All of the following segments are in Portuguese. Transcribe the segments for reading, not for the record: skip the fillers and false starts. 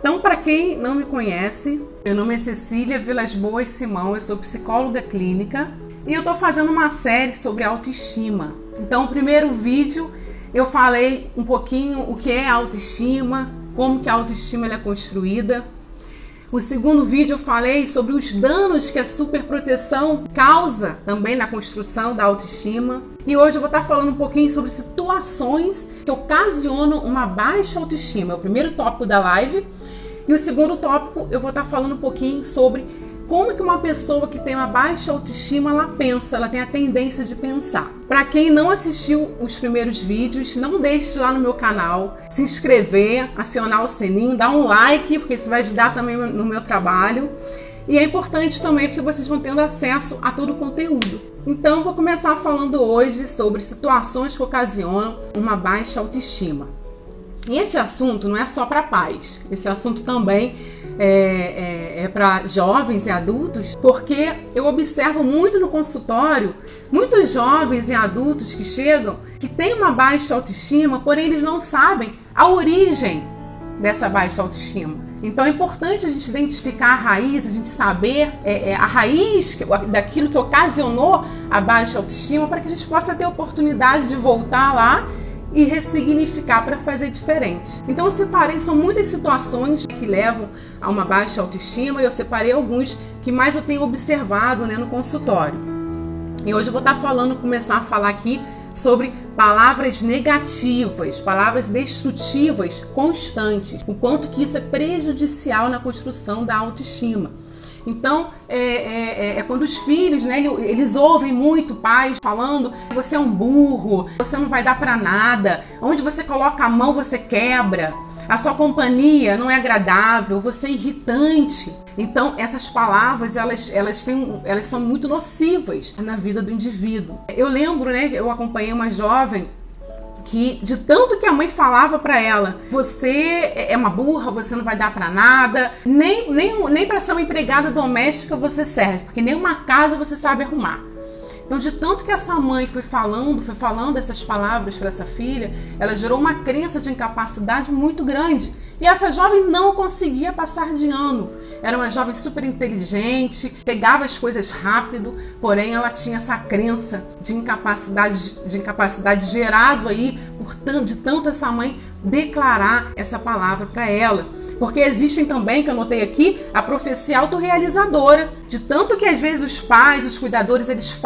Então, para quem não me conhece, meu nome é Cecília Vilas Boas Simão, eu sou psicóloga clínica e eu estou fazendo uma série sobre autoestima. Então, o primeiro vídeo eu falei um pouquinho o que é autoestima, como que a autoestima é construída. O segundo vídeo eu falei sobre os danos que a superproteção causa também na construção da autoestima. E hoje eu vou estar falando um pouquinho sobre situações que ocasionam uma baixa autoestima. É o primeiro tópico da live. E o segundo tópico eu vou estar falando um pouquinho sobre como que uma pessoa que tem uma baixa autoestima, ela pensa, ela tem a tendência de pensar. Para quem não assistiu os primeiros vídeos, não deixe lá no meu canal se inscrever, acionar o sininho, dar um like, porque isso vai ajudar também no meu trabalho. E é importante também porque vocês vão tendo acesso a todo o conteúdo. Então, vou começar falando hoje sobre situações que ocasionam uma baixa autoestima. E esse assunto não é só para pais, esse assunto também é para jovens e adultos, porque eu observo muito no consultório, muitos jovens e adultos que chegam, que têm uma baixa autoestima, porém eles não sabem a origem dessa baixa autoestima. Então é importante a gente identificar a raiz, a gente saber a raiz daquilo que ocasionou a baixa autoestima, para que a gente possa ter a oportunidade de voltar lá e ressignificar para fazer diferente. Então eu separei, são muitas situações que levam a uma baixa autoestima e eu separei alguns que mais eu tenho observado, no consultório. E hoje eu vou estar começar a falar aqui sobre palavras negativas, palavras destrutivas constantes, o quanto que isso é prejudicial na construção da autoestima. Então, quando os filhos, eles ouvem muito pais falando: você é um burro, você não vai dar pra nada, onde você coloca a mão você quebra, a sua companhia não é agradável, você é irritante. Então, essas palavras, elas são muito nocivas na vida do indivíduo. Eu lembro, eu acompanhei uma jovem que, de tanto que a mãe falava pra ela: você é uma burra, você não vai dar pra nada, nem pra ser uma empregada doméstica você serve, porque nem uma casa você sabe arrumar. Então, de tanto que essa mãe foi falando essas palavras para essa filha, ela gerou uma crença de incapacidade muito grande. E essa jovem não conseguia passar de ano. Era uma jovem super inteligente, pegava as coisas rápido, porém ela tinha essa crença de incapacidade gerado aí de tanto essa mãe declarar essa palavra para ela. Porque existem também, que eu anotei aqui, a profecia autorrealizadora, de tanto que às vezes os pais, os cuidadores, eles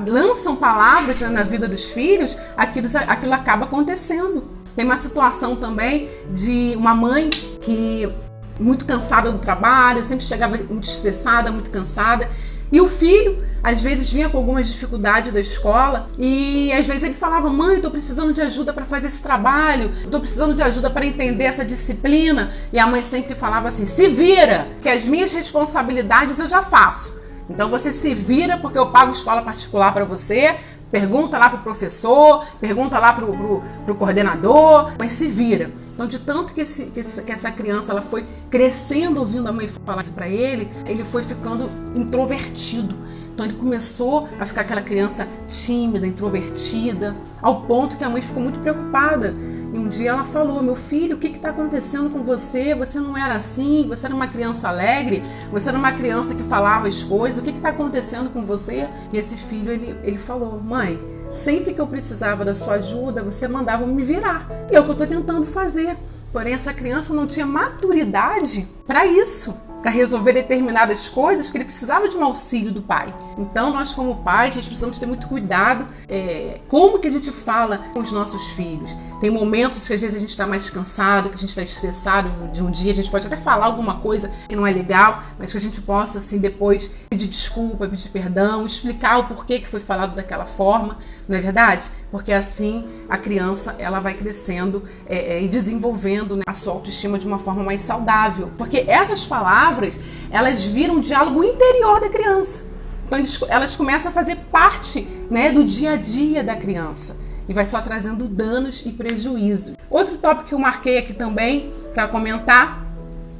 lançam palavras na vida dos filhos, aquilo acaba acontecendo. Tem uma situação também de uma mãe que, muito cansada do trabalho, sempre chegava muito estressada, muito cansada, e o filho, às vezes, vinha com algumas dificuldades da escola e, às vezes, ele falava: mãe, eu tô precisando de ajuda para fazer esse trabalho, eu tô precisando de ajuda para entender essa disciplina. E a mãe sempre falava assim: se vira, que as minhas responsabilidades eu já faço. Então, você se vira, porque eu pago escola particular para você. Pergunta lá pro professor, pergunta lá pro coordenador, mas se vira. Então, de tanto que essa criança ela foi crescendo ouvindo a mãe falar isso para ele foi ficando introvertido. Então ele começou a ficar aquela criança tímida, introvertida, ao ponto que a mãe ficou muito preocupada. E um dia ela falou: meu filho, o que está acontecendo com você? Você não era assim, você era uma criança alegre, você era uma criança que falava as coisas, o que está acontecendo com você? E esse filho, ele falou: mãe, sempre que eu precisava da sua ajuda, você mandava me virar. E é o que eu estou tentando fazer. Porém, essa criança não tinha maturidade para isso, para resolver determinadas coisas, que ele precisava de um auxílio do pai. Então, nós como pais, nós precisamos ter muito cuidado como que a gente fala com os nossos filhos. Tem momentos que às vezes a gente está mais cansado, que a gente está estressado de um dia, a gente pode até falar alguma coisa que não é legal, mas que a gente possa, assim, depois pedir desculpa, pedir perdão, explicar o porquê que foi falado daquela forma, não é verdade? Porque assim a criança, ela vai crescendo e desenvolvendo, a sua autoestima de uma forma mais saudável. Porque essas palavras, elas viram um diálogo interior da criança. Então elas começam a fazer parte, do dia a dia da criança. E vai só trazendo danos e prejuízos. Outro tópico que eu marquei aqui também para comentar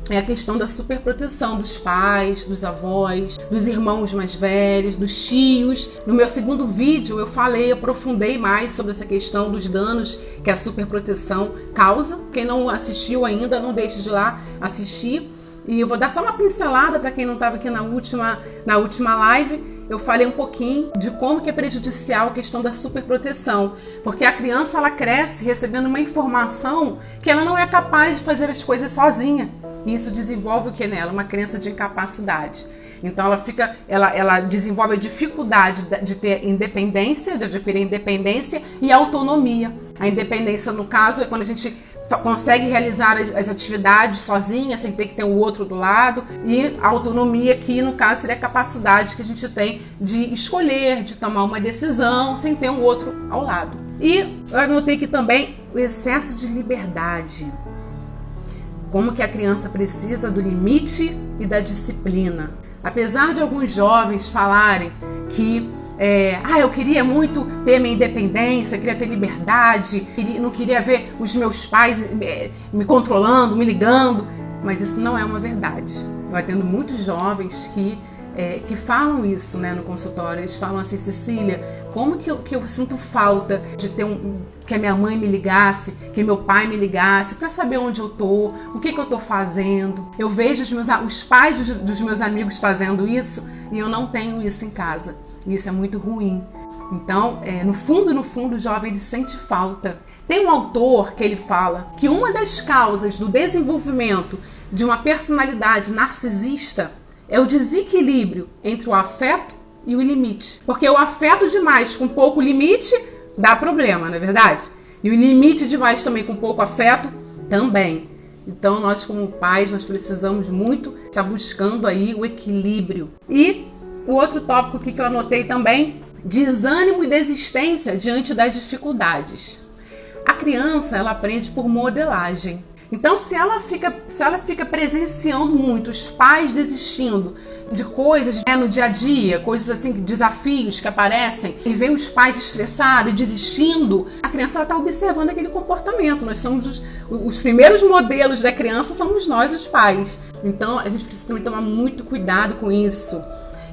é a questão da superproteção dos pais, dos avós, dos irmãos mais velhos, dos tios. No meu segundo vídeo eu aprofundei mais sobre essa questão dos danos que a superproteção causa. Quem não assistiu ainda, não deixe de ir lá assistir. E eu vou dar só uma pincelada para quem não estava aqui na última live. Eu falei um pouquinho de como que é prejudicial a questão da superproteção, porque a criança ela cresce recebendo uma informação que ela não é capaz de fazer as coisas sozinha. E isso desenvolve o que nela? Uma crença de incapacidade. Então ela desenvolve a dificuldade de ter independência, de adquirir independência e autonomia. A independência, no caso, é quando a gente consegue realizar as atividades sozinha, sem ter que ter o outro do lado, e a autonomia, que no caso seria a capacidade que a gente tem de escolher, de tomar uma decisão, sem ter um outro ao lado. E eu anotei aqui também o excesso de liberdade. Como que a criança precisa do limite e da disciplina. Apesar de alguns jovens falarem que eu queria muito ter minha independência, queria ter liberdade, não queria ver os meus pais me controlando, me ligando, mas isso não é uma verdade. Eu atendo muitos jovens que falam isso, né, no consultório. Eles falam assim: Cecília, como que eu sinto falta de ter que a minha mãe me ligasse, que meu pai me ligasse para saber onde eu tô, o que eu tô fazendo. Eu vejo os pais dos meus amigos fazendo isso e eu não tenho isso em casa. E isso é muito ruim. Então, no fundo, o jovem ele sente falta. Tem um autor que ele fala que uma das causas do desenvolvimento de uma personalidade narcisista é o desequilíbrio entre o afeto e o limite. Porque o afeto demais com pouco limite dá problema, não é verdade? E o limite demais também com pouco afeto também. Então nós como pais, nós precisamos muito estar buscando aí o equilíbrio. E o outro tópico aqui que eu anotei também: desânimo e desistência diante das dificuldades. A criança, ela aprende por modelagem. Então, se ela fica presenciando muito os pais desistindo de coisas, né, no dia a dia, coisas assim, desafios que aparecem, e vê os pais estressados e desistindo, a criança está observando aquele comportamento. Nós somos os primeiros modelos da criança, somos nós, os pais. Então, a gente precisa também tomar muito cuidado com isso.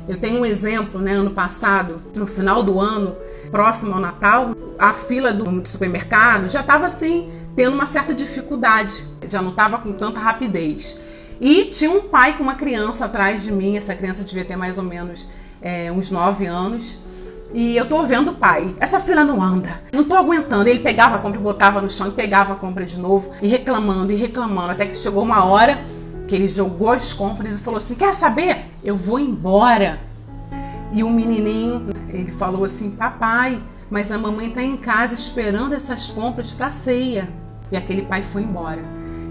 Eu tenho um exemplo, né, ano passado, no final do ano, próximo ao Natal, a fila do supermercado já estava assim, tendo uma certa dificuldade, já não estava com tanta rapidez. E tinha um pai com uma criança atrás de mim, essa criança devia ter mais ou menos uns 9 anos, e eu tô vendo o pai: essa fila não anda, não tô aguentando. Ele pegava a compra e botava no chão e pegava a compra de novo, e reclamando, até que chegou uma hora que ele jogou as compras e falou assim: quer saber? Eu vou embora. E o menininho, ele falou assim: papai, mas a mamãe tá em casa esperando essas compras para ceia. E aquele pai foi embora.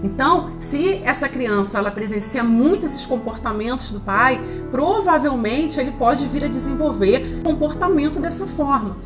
Então, se essa criança ela presencia muito esses comportamentos do pai, provavelmente ele pode vir a desenvolver comportamento dessa forma,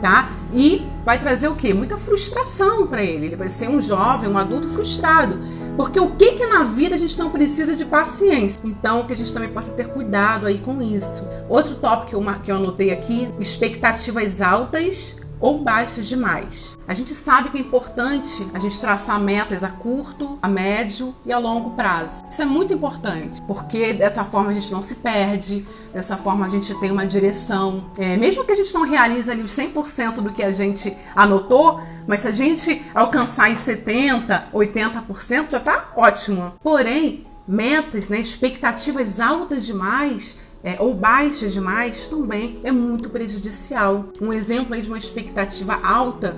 tá? E vai trazer o quê? Muita frustração para ele. Ele vai ser um jovem, um adulto frustrado. Porque o que na vida a gente não precisa de paciência? Então, que a gente também possa ter cuidado aí com isso. Outro tópico que eu anotei aqui: expectativas altas ou baixas demais. A gente sabe que é importante a gente traçar metas a curto, a médio e a longo prazo. Isso é muito importante, porque dessa forma a gente não se perde, dessa forma a gente tem uma direção. Mesmo que a gente não realize ali os 100% do que a gente anotou, mas se a gente alcançar em 70%, 80%, já está ótimo. Porém, metas, né, expectativas altas demais ou baixas demais também é muito prejudicial. Um exemplo aí de uma expectativa alta,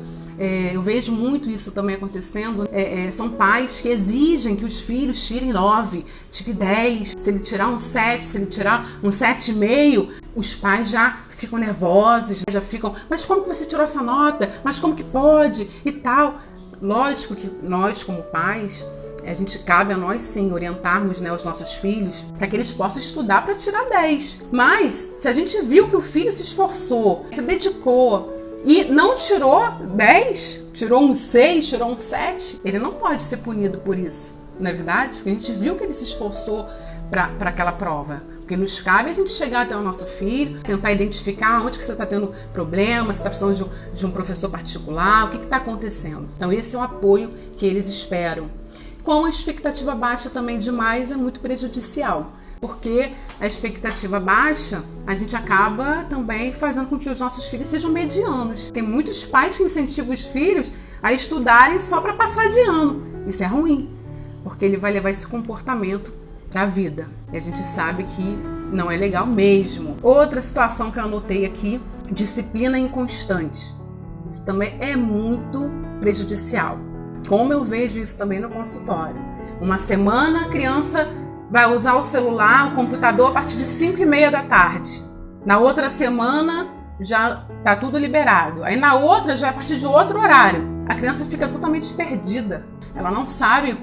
eu vejo muito isso também acontecendo, são pais que exigem que os filhos tirem 9, tire 10, se ele tirar um 7, se ele tirar um 7,5, os pais já ficam nervosos, já ficam: mas como que você tirou essa nota? Mas como que pode? E tal. Lógico que nós como pais, cabe a nós sim orientarmos, né, os nossos filhos para que eles possam estudar para tirar 10. Mas se a gente viu que o filho se esforçou, se dedicou e não tirou 10, tirou um 6, tirou um 7, ele não pode ser punido por isso, não é verdade? Porque a gente viu que ele se esforçou para aquela prova. Porque nos cabe a gente chegar até o nosso filho, tentar identificar onde que você está tendo problema, se está precisando de um professor particular, o que está acontecendo. Então esse é o apoio que eles esperam. Com a expectativa baixa também demais é muito prejudicial, porque a expectativa baixa, a gente acaba também fazendo com que os nossos filhos sejam medianos. Tem muitos pais que incentivam os filhos a estudarem só para passar de ano. Isso é ruim, porque ele vai levar esse comportamento para a vida. E a gente sabe que não é legal mesmo. Outra situação que eu anotei aqui, disciplina inconstante. Isso também é muito prejudicial. Como eu vejo isso também no consultório. Uma semana a criança vai usar o celular, o computador a partir de 5h30 da tarde. Na outra semana já está tudo liberado. Aí na outra já é a partir de outro horário. A criança fica totalmente perdida. Ela não sabe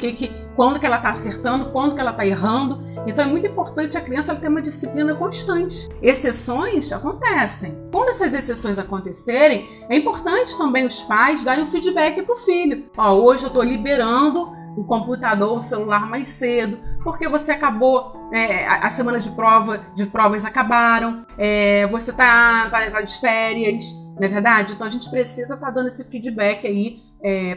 quando que ela está acertando, quando que ela está errando. Então é muito importante a criança ter uma disciplina constante. Exceções acontecem. Quando essas exceções acontecerem, é importante também os pais darem um feedback para o filho. Hoje eu estou liberando o computador, o celular mais cedo, porque você acabou, a semana de provas acabaram, você tá de férias, não é verdade? Então a gente precisa estar dando esse feedback aí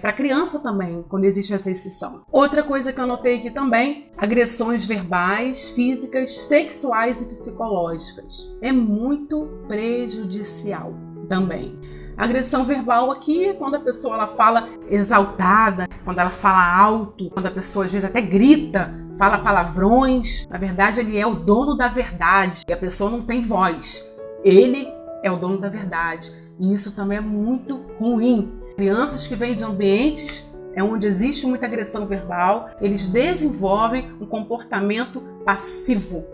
para a criança também, quando existe essa exceção. Outra coisa que eu anotei aqui também, agressões verbais, físicas, sexuais e psicológicas. É muito prejudicial também. Agressão verbal aqui é quando a pessoa ela fala exaltada, quando ela fala alto, quando a pessoa às vezes até grita, fala palavrões. Na verdade, ele é o dono da verdade e a pessoa não tem voz. Ele é o dono da verdade e isso também é muito ruim. Crianças que vêm de ambientes onde existe muita agressão verbal, eles desenvolvem um comportamento passivo.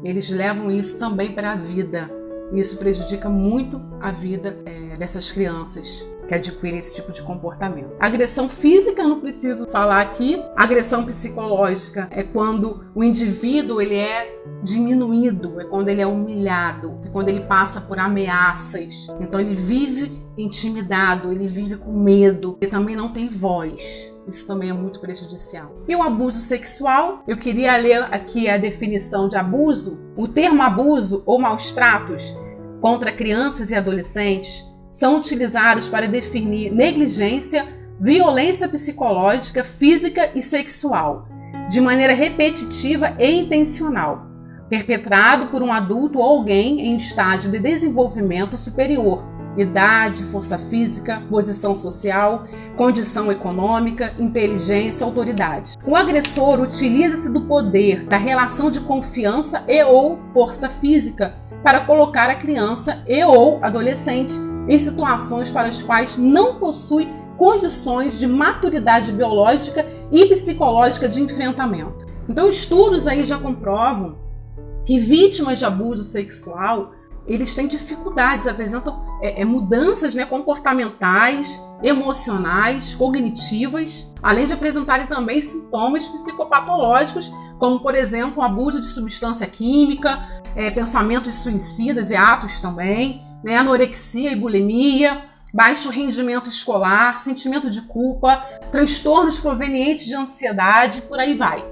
Eles levam isso também para a vida. E isso prejudica muito a vida dessas crianças que adquirem esse tipo de comportamento. Agressão física, eu não preciso falar aqui. Agressão psicológica é quando o indivíduo ele é diminuído, é quando ele é humilhado, é quando ele passa por ameaças. Então ele vive intimidado, ele vive com medo, ele também não tem voz. Isso também é muito prejudicial. E o abuso sexual, eu queria ler aqui a definição de abuso. O termo abuso ou maus tratos contra crianças e adolescentes são utilizados para definir negligência, violência psicológica, física e sexual, de maneira repetitiva e intencional, perpetrado por um adulto ou alguém em estágio de desenvolvimento superior, idade, força física, posição social, condição econômica, inteligência, autoridade. O agressor utiliza-se do poder, da relação de confiança e ou força física para colocar a criança e ou adolescente em situações para as quais não possui condições de maturidade biológica e psicológica de enfrentamento. Então, estudos aí já comprovam que vítimas de abuso sexual, eles têm dificuldades, apresentam mudanças comportamentais, emocionais, cognitivas, além de apresentarem também sintomas psicopatológicos, como, por exemplo, o abuso de substância química, pensamentos suicidas e atos também, anorexia e bulimia, baixo rendimento escolar, sentimento de culpa, transtornos provenientes de ansiedade, por aí vai.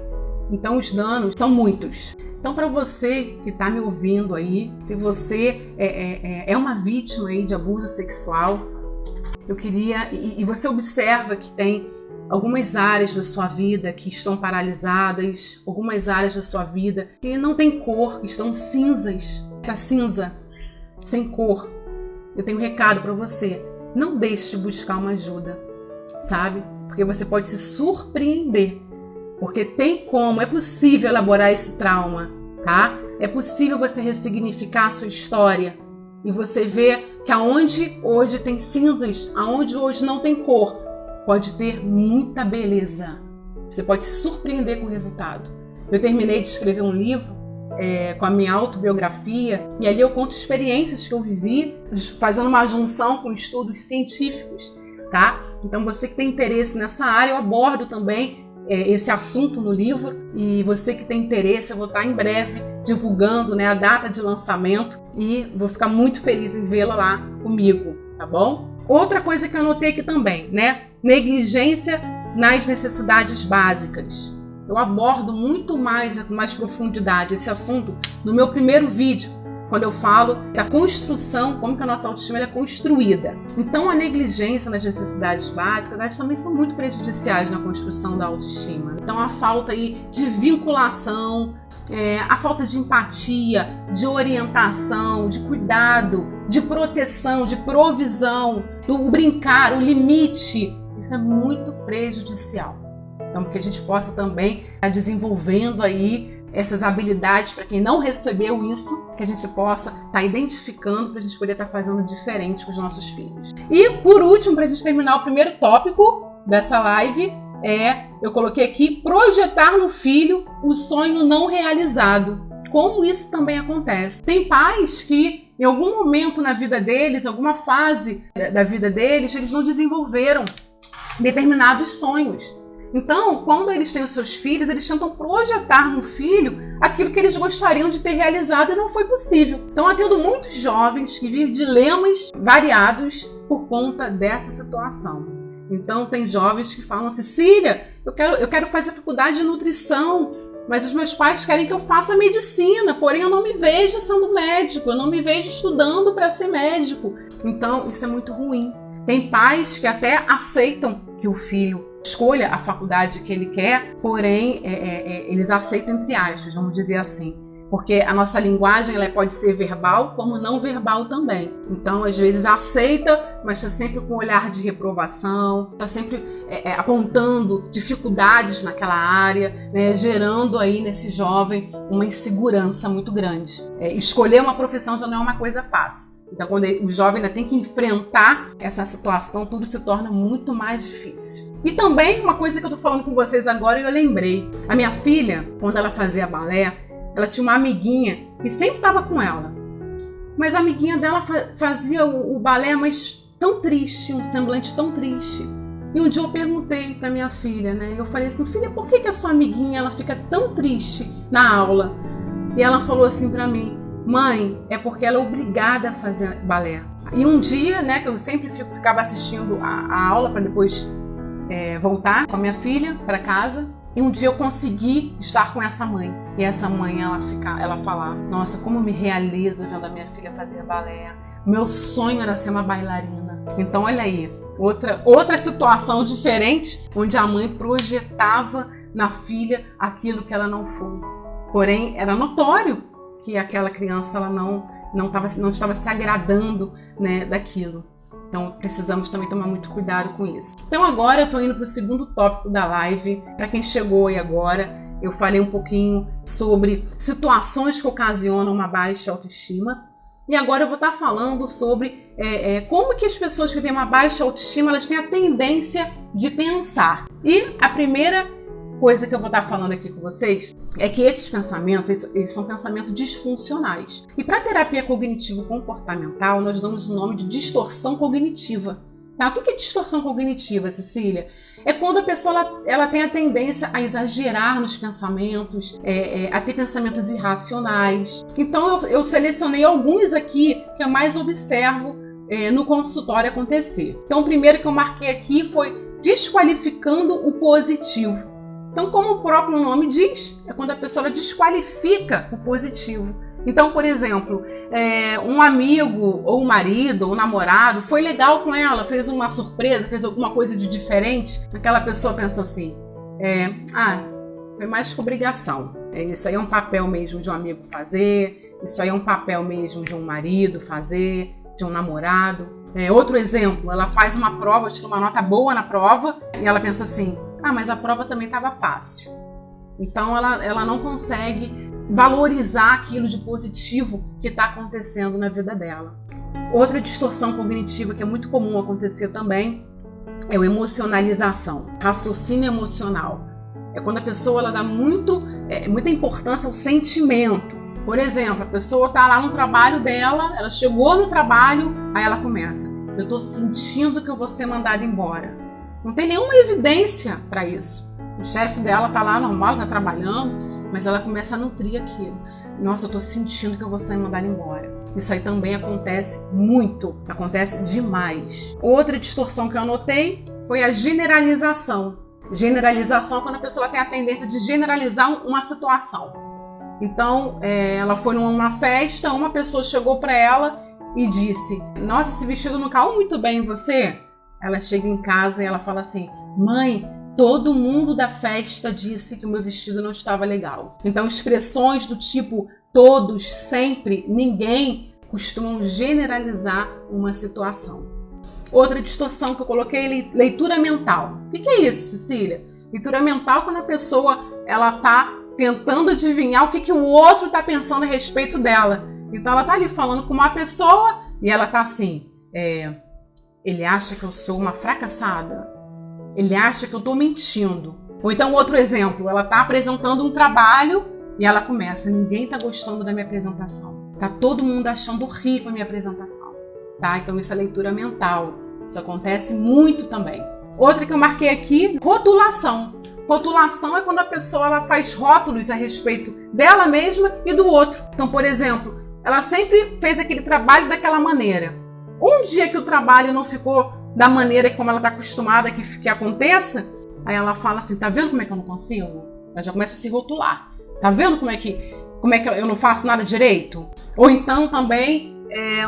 Então os danos são muitos. Então, para você que está me ouvindo aí, se você é uma vítima aí de abuso sexual, eu queria, e você observa que tem algumas áreas da sua vida que estão paralisadas, algumas áreas da sua vida que não tem cor, que estão cinzas, tá cinza, sem cor. Eu tenho um recado para você. Não deixe de buscar uma ajuda, sabe? Porque você pode se surpreender. Porque é possível elaborar esse trauma, tá? É possível você ressignificar a sua história e você ver que aonde hoje tem cinzas, aonde hoje não tem cor, pode ter muita beleza. Você pode se surpreender com o resultado. Eu terminei de escrever um livro com a minha autobiografia e ali eu conto experiências que eu vivi, fazendo uma junção com estudos científicos, tá? Então você que tem interesse nessa área, eu abordo também esse assunto no livro, e você que tem interesse, eu vou estar em breve divulgando a data de lançamento e vou ficar muito feliz em vê-la lá comigo, tá bom? Outra coisa que eu anotei aqui também, negligência nas necessidades básicas. Eu abordo muito mais, com mais profundidade esse assunto no meu primeiro vídeo, quando eu falo da construção, como que a nossa autoestima é construída. Então, a negligência nas necessidades básicas, elas também são muito prejudiciais na construção da autoestima. Então, a falta aí de vinculação, a falta de empatia, de orientação, de cuidado, de proteção, de provisão, do brincar, o limite, isso é muito prejudicial. Então, que a gente possa também estar desenvolvendo aí essas habilidades para quem não recebeu isso, que a gente possa estar identificando para a gente poder estar fazendo diferente com os nossos filhos. E, por último, para a gente terminar o primeiro tópico dessa live, eu coloquei aqui, projetar no filho o sonho não realizado. Como isso também acontece. Tem pais que, em algum momento na vida deles, em alguma fase da vida deles, eles não desenvolveram determinados sonhos. Então, quando eles têm os seus filhos, eles tentam projetar no filho aquilo que eles gostariam de ter realizado e não foi possível. Então, atendo muitos jovens que vivem dilemas variados por conta dessa situação. Então, tem jovens que falam assim, Cecília, eu quero fazer faculdade de nutrição, mas os meus pais querem que eu faça medicina, porém eu não me vejo sendo médico, eu não me vejo estudando para ser médico. Então, isso é muito ruim. Tem pais que até aceitam que o filho escolha a faculdade que ele quer, porém eles aceitam entre aspas, vamos dizer assim. Porque a nossa linguagem ela pode ser verbal como não verbal também. Então, às vezes aceita, mas está sempre com um olhar de reprovação, está sempre apontando dificuldades naquela área, né, gerando aí nesse jovem uma insegurança muito grande. Escolher uma profissão já não é uma coisa fácil. Então, quando o jovem ainda tem que enfrentar essa situação, tudo se torna muito mais difícil. E também, uma coisa que eu tô falando com vocês agora, eu lembrei. A minha filha, quando ela fazia balé, ela tinha uma amiguinha que sempre estava com ela. Mas a amiguinha dela fazia o balé, mas tão triste, um semblante tão triste. E um dia eu perguntei pra minha filha, né? Eu falei assim, filha, por que a sua amiguinha ela fica tão triste na aula? E ela falou assim pra mim, mãe, é porque ela é obrigada a fazer balé. E um dia, né, que eu sempre ficava assistindo a aula para depois voltar com a minha filha para casa, e um dia eu consegui estar com essa mãe. E essa mãe, ela falava, nossa, como eu me realizo vendo a minha filha fazer balé. Meu sonho era ser uma bailarina. Então, olha aí, outra situação diferente, onde a mãe projetava na filha aquilo que ela não foi. Porém, era notório que aquela criança ela não estava se agradando, né, daquilo. Então, precisamos também tomar muito cuidado com isso. Então, agora eu estou indo para o segundo tópico da live. Para quem chegou aí agora, eu falei um pouquinho sobre situações que ocasionam uma baixa autoestima. E agora eu vou estar falando sobre como que as pessoas que têm uma baixa autoestima, elas têm a tendência de pensar. E a primeira coisa que eu vou estar falando aqui com vocês é que esses pensamentos, eles são pensamentos disfuncionais. E para a terapia cognitivo-comportamental, nós damos o nome de distorção cognitiva. Tá? O que é distorção cognitiva, Cecília? É quando a pessoa ela tem a tendência a exagerar nos pensamentos, a ter pensamentos irracionais. Então eu selecionei alguns aqui que eu mais observo no consultório acontecer. Então o primeiro que eu marquei aqui foi desqualificando o positivo. Então, como o próprio nome diz, é quando a pessoa desqualifica o positivo. Então, por exemplo, um amigo, ou um marido, ou um namorado, foi legal com ela, fez uma surpresa, fez alguma coisa de diferente. Aquela pessoa pensa assim, foi mais que obrigação. Isso aí é um papel mesmo de um amigo fazer, isso aí é um papel mesmo de um marido fazer, de um namorado. Outro exemplo, ela faz uma prova, tira uma nota boa na prova, e ela pensa assim, mas a prova também estava fácil. Então ela não consegue valorizar aquilo de positivo que está acontecendo na vida dela. Outra distorção cognitiva que é muito comum acontecer também é a emocionalização, raciocínio emocional. É quando a pessoa ela dá muita importância ao sentimento. Por exemplo, a pessoa está lá no trabalho dela, ela chegou no trabalho, aí ela começa, eu estou sentindo que eu vou ser mandada embora. Não tem nenhuma evidência para isso. O chefe dela tá lá normal, tá trabalhando, mas ela começa a nutrir aquilo. Nossa, eu tô sentindo que eu vou ser mandada embora. Isso aí também acontece muito, acontece demais. Outra distorção que eu anotei foi a generalização. Generalização é quando a pessoa tem a tendência de generalizar uma situação. Então, ela foi numa festa, uma pessoa chegou para ela e disse: nossa, esse vestido não caiu muito bem em você? Ela chega em casa e ela fala assim: mãe, todo mundo da festa disse que o meu vestido não estava legal. Então, expressões do tipo todos, sempre, ninguém costumam generalizar uma situação. Outra distorção que eu coloquei é leitura mental. O que é isso, Cecília? Leitura mental, quando a pessoa está tentando adivinhar o que o outro está pensando a respeito dela. Então ela está ali falando com uma pessoa e ela está assim: ele acha que eu sou uma fracassada, ele acha que eu estou mentindo. Ou então outro exemplo, ela está apresentando um trabalho e ela começa: ninguém está gostando da minha apresentação, tá todo mundo achando horrível a minha apresentação, tá? Então isso é leitura mental, isso acontece muito também. Outra que eu marquei aqui, rotulação. Rotulação é quando a pessoa ela faz rótulos a respeito dela mesma e do outro. Então, por exemplo, ela sempre fez aquele trabalho daquela maneira. Um dia que o trabalho não ficou da maneira como ela está acostumada que aconteça, aí ela fala assim: tá vendo como é que eu não consigo? Ela já começa a se rotular. Tá vendo como é que eu não faço nada direito? Ou então também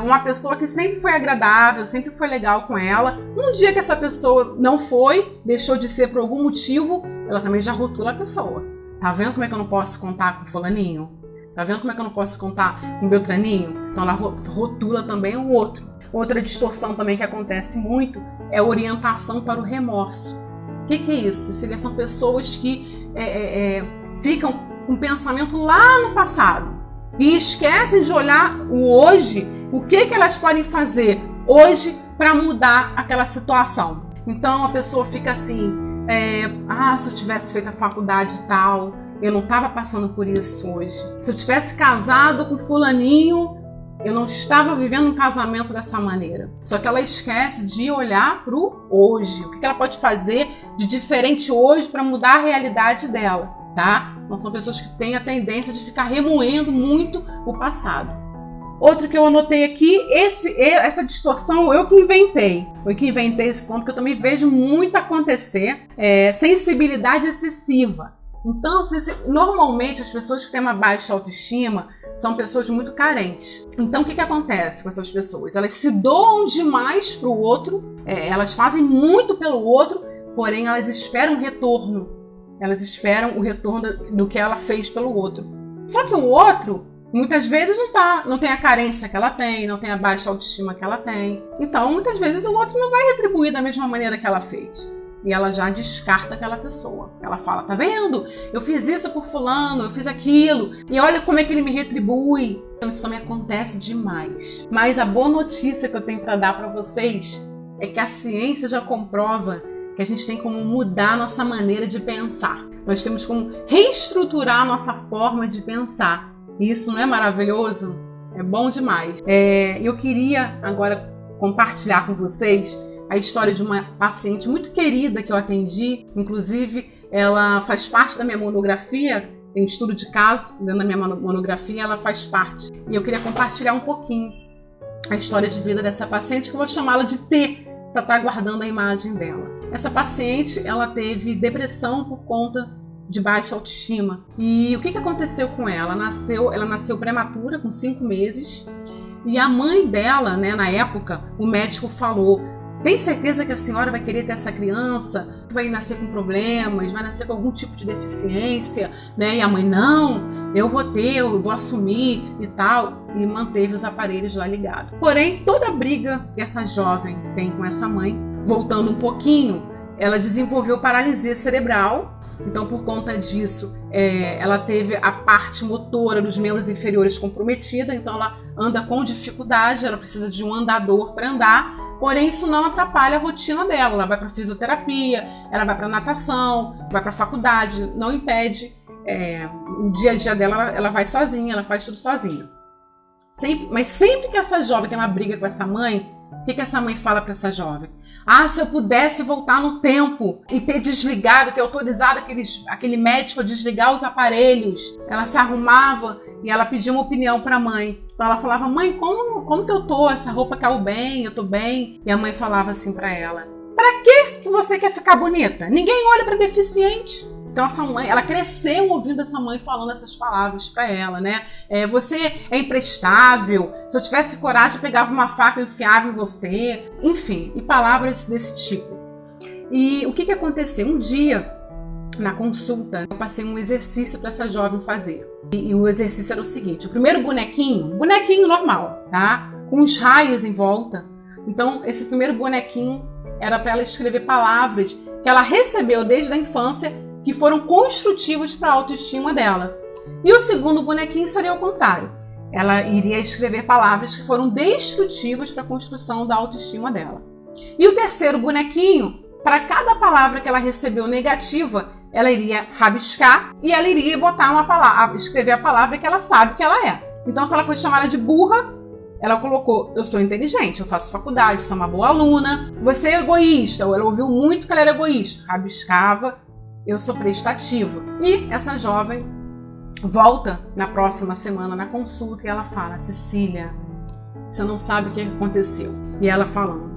uma pessoa que sempre foi agradável, sempre foi legal com ela. Um dia que essa pessoa não foi, deixou de ser por algum motivo, ela também já rotula a pessoa. Tá vendo como é que eu não posso contar com fulaninho? Tá vendo como é que eu não posso contar com Beltraninho? Então ela rotula também o outro. Outra distorção também que acontece muito é a orientação para o remorso. O que é isso, Cecília? São pessoas que ficam com pensamento lá no passado e esquecem de olhar o hoje, o que elas podem fazer hoje para mudar aquela situação. Então a pessoa fica assim: se eu tivesse feito a faculdade e tal, eu não estava passando por isso hoje. Se eu tivesse casado com fulaninho, eu não estava vivendo um casamento dessa maneira. Só que ela esquece de olhar para o hoje. O que ela pode fazer de diferente hoje para mudar a realidade dela, tá? Então, são pessoas que têm a tendência de ficar remoendo muito o passado. Outro que eu anotei aqui, essa distorção eu que inventei. Eu que inventei esse ponto, que eu também vejo muito acontecer. Sensibilidade excessiva. Então, normalmente as pessoas que têm uma baixa autoestima são pessoas muito carentes. Então, o que acontece com essas pessoas? Elas se doam demais para o outro, elas fazem muito pelo outro, porém elas esperam o retorno. Elas esperam o retorno do que ela fez pelo outro. Só que o outro, muitas vezes, não tem a carência que ela tem, não tem a baixa autoestima que ela tem. Então, muitas vezes, o outro não vai retribuir da mesma maneira que ela fez. E ela já descarta aquela pessoa. Ela fala: tá vendo? Eu fiz isso por fulano, eu fiz aquilo, e olha como é que ele me retribui. Então isso também acontece demais. Mas a boa notícia que eu tenho para dar para vocês é que a ciência já comprova que a gente tem como mudar a nossa maneira de pensar. Nós temos como reestruturar a nossa forma de pensar. E isso não é maravilhoso? É bom demais. Eu queria agora compartilhar com vocês a história de uma paciente muito querida que eu atendi. Inclusive, ela faz parte da minha monografia, tem estudo de caso dentro da minha monografia, ela faz parte. E eu queria compartilhar um pouquinho a história de vida dessa paciente, que eu vou chamá-la de T, para estar guardando a imagem dela. Essa paciente, ela teve depressão por conta de baixa autoestima. E o que aconteceu com ela? Ela nasceu prematura, com 5 meses, e a mãe dela, na época, o médico falou: tem certeza que a senhora vai querer ter essa criança? Vai nascer com problemas, vai nascer com algum tipo de deficiência, E a mãe: não, eu vou assumir e tal. E manteve os aparelhos lá ligados. Porém, toda a briga que essa jovem tem com essa mãe, voltando um pouquinho, ela desenvolveu paralisia cerebral. Então, por conta disso, ela teve a parte motora dos membros inferiores comprometida. Então, ela anda com dificuldade, ela precisa de um andador para andar. Porém, isso não atrapalha a rotina dela. Ela vai para fisioterapia, ela vai para natação, vai para faculdade. Não impede o dia a dia dela, ela vai sozinha, ela faz tudo sozinha. Mas sempre que essa jovem tem uma briga com essa mãe, o que essa mãe fala para essa jovem? Se eu pudesse voltar no tempo e ter desligado, ter autorizado aquele médico a desligar os aparelhos. Ela se arrumava e ela pedia uma opinião para a mãe. Então ela falava: mãe, como que eu tô? Essa roupa caiu bem, eu tô bem. E a mãe falava assim para ela: pra que você quer ficar bonita? Ninguém olha para deficiente. Então essa mãe, ela cresceu ouvindo essa mãe falando essas palavras para ela, né? Você é imprestável, se eu tivesse coragem eu pegava uma faca e enfiava em você. Enfim, e palavras desse tipo. E o que aconteceu? Um dia, na consulta, eu passei um exercício para essa jovem fazer. E o exercício era o seguinte: o primeiro bonequinho normal, tá? Com os raios em volta. Então, esse primeiro bonequinho era para ela escrever palavras que ela recebeu desde a infância, que foram construtivas para a autoestima dela. E o segundo bonequinho seria o contrário. Ela iria escrever palavras que foram destrutivas para a construção da autoestima dela. E o terceiro bonequinho, para cada palavra que ela recebeu negativa, ela iria rabiscar e ela iria botar uma palavra, escrever a palavra que ela sabe que ela é. Então, se ela foi chamada de burra, ela colocou: eu sou inteligente, eu faço faculdade, sou uma boa aluna. Você é egoísta, ou ela ouviu muito que ela era egoísta, rabiscava: eu sou prestativa. E essa jovem volta na próxima semana na consulta e ela fala: Cecília, você não sabe o que aconteceu. E ela falando: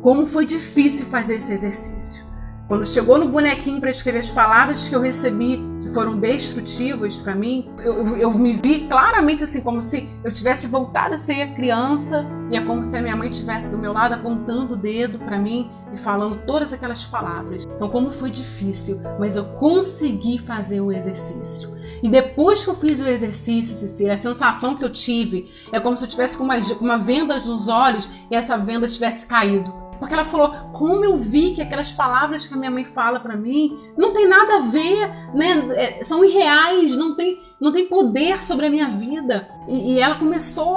como foi difícil fazer esse exercício. Quando chegou no bonequinho para escrever as palavras que eu recebi, que foram destrutivas para mim, eu me vi claramente assim, como se eu tivesse voltado a ser criança, e é como se a minha mãe estivesse do meu lado apontando o dedo para mim e falando todas aquelas palavras. Então, como foi difícil, mas eu consegui fazer o exercício. E depois que eu fiz o exercício, Cecília, a sensação que eu tive é como se eu tivesse com uma venda nos olhos e essa venda tivesse caído. Porque ela falou: como eu vi que aquelas palavras que a minha mãe fala pra mim não tem nada a ver, né? São irreais, não tem poder sobre a minha vida. E ela começou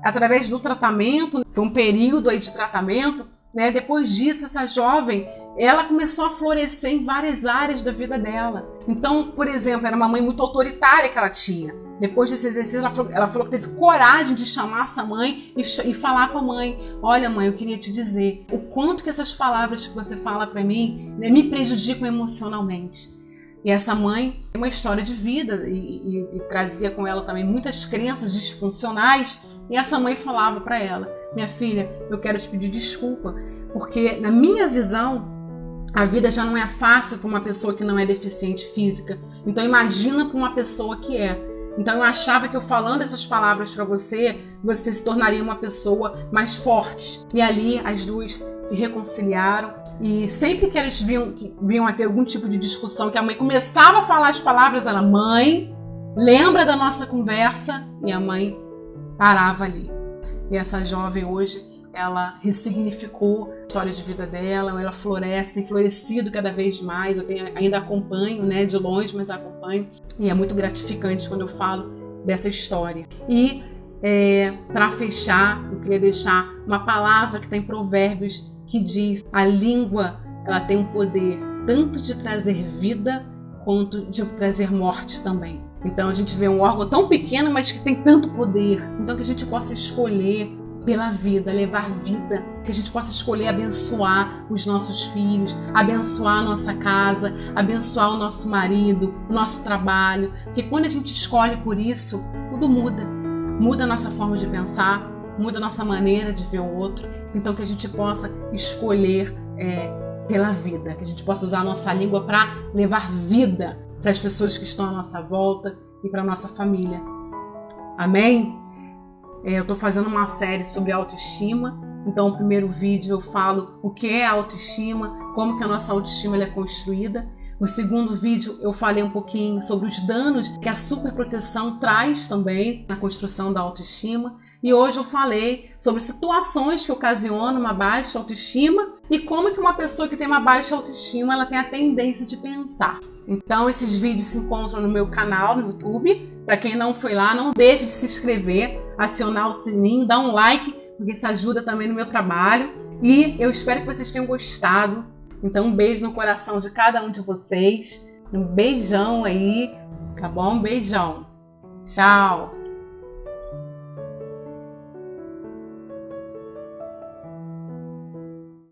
através do tratamento, foi um período aí de tratamento, né? Depois disso, essa jovem, ela começou a florescer em várias áreas da vida dela. Então, por exemplo, era uma mãe muito autoritária que ela tinha. Depois desse exercício, ela falou que teve coragem de chamar essa mãe e falar com a mãe: olha, mãe, eu queria te dizer o quanto que essas palavras que você fala para mim, né, me prejudicam emocionalmente. E essa mãe tem uma história de vida e trazia com ela também muitas crenças disfuncionais. E essa mãe falava para ela: minha filha, eu quero te pedir desculpa, porque na minha visão, a vida já não é fácil para uma pessoa que não é deficiente física. Então imagina para uma pessoa que é. Então eu achava que eu falando essas palavras para você, você se tornaria uma pessoa mais forte. E ali as duas se reconciliaram. E sempre que eles vinham a ter algum tipo de discussão, que a mãe começava a falar as palavras, ela: mãe, lembra da nossa conversa? E a mãe parava ali. E essa jovem hoje, ela ressignificou a história de vida dela, ela floresce, tem florescido cada vez mais. Eu ainda acompanho, né, de longe, mas acompanho. E é muito gratificante quando eu falo dessa história. E para fechar, eu queria deixar uma palavra que está em Provérbios, que diz: a língua, ela tem um poder tanto de trazer vida quanto de trazer morte também. Então a gente vê um órgão tão pequeno, mas que tem tanto poder. Então que a gente possa escolher pela vida, levar vida, que a gente possa escolher abençoar os nossos filhos, abençoar a nossa casa, abençoar o nosso marido, o nosso trabalho, porque quando a gente escolhe por isso, tudo muda. Muda a nossa forma de pensar, muda a nossa maneira de ver o outro. Então que a gente possa escolher pela vida, que a gente possa usar a nossa língua para levar vida para as pessoas que estão à nossa volta e para a nossa família. Amém? Eu estou fazendo uma série sobre autoestima. Então, o primeiro vídeo eu falo o que é autoestima, como que a nossa autoestima ela é construída. No segundo vídeo eu falei um pouquinho sobre os danos que a superproteção traz também na construção da autoestima. E hoje eu falei sobre situações que ocasionam uma baixa autoestima e como que uma pessoa que tem uma baixa autoestima ela tem a tendência de pensar. Então, esses vídeos se encontram no meu canal no YouTube. Para quem não foi lá, não deixe de se inscrever, acionar o sininho, dar um like, porque isso ajuda também no meu trabalho. E eu espero que vocês tenham gostado. Então, um beijo no coração de cada um de vocês. Um beijão aí, tá bom? Um beijão. Tchau!